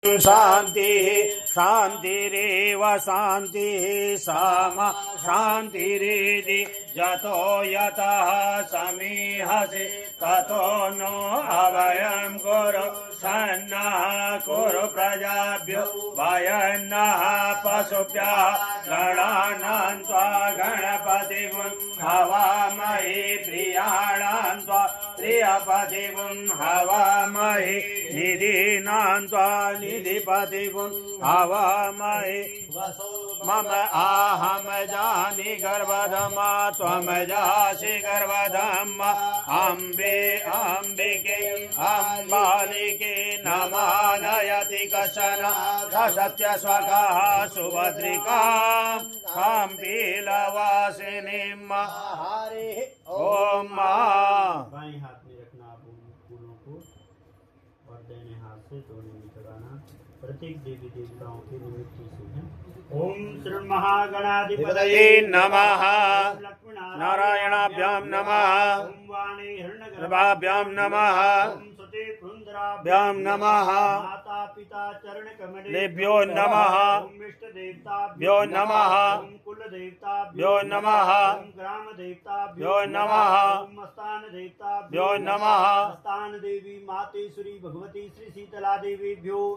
शांति शांतिरेव शांति सामा शांतिरिति जतो यतः समीहसि ततो नो अभयं कुरु सन्नः कुरु प्रजाभ्यो वयन्नः पशुभ्यः गणानां त्वा गणपतिं हवामहे प्रियाणां त्वा प्रियपतिं हवामहे निधीनां त्वा निधिपतिं हवामहे मम आहम जानि गर्भधमा त्वं जासि गर्भधमा अम्बे अम्बिके अम्बालिके नमानयति कशन सत्यस्वकः सुभद्रिकां कम्पीलवासिनीं ओम बाएं हाथ में रखना फूलों को और दाहिने हाथ से दोनों में लगाना। प्रत्येक देवी देवताओं के निमित्त से है। ओम श्री महागणाधिपतये नमः नारायणाभ्यां नमः ओम वाणी हिरण्यगर्भाभ्यां नमः ओम सते भ्यां नमः माता पिता चरण कमलेभ्यो नमः ओम इष्ट देवताभ्यो भ्यो नमः ओम कुल देवताभ्यो भ्यो नमः ओम ग्राम देवताभ्यो भ्यो नमः ओम स्थान देवताभ्यो भ्यो नमः स्थान देवी मातेश्वरी भगवती श्री शीतला देवीभ्यो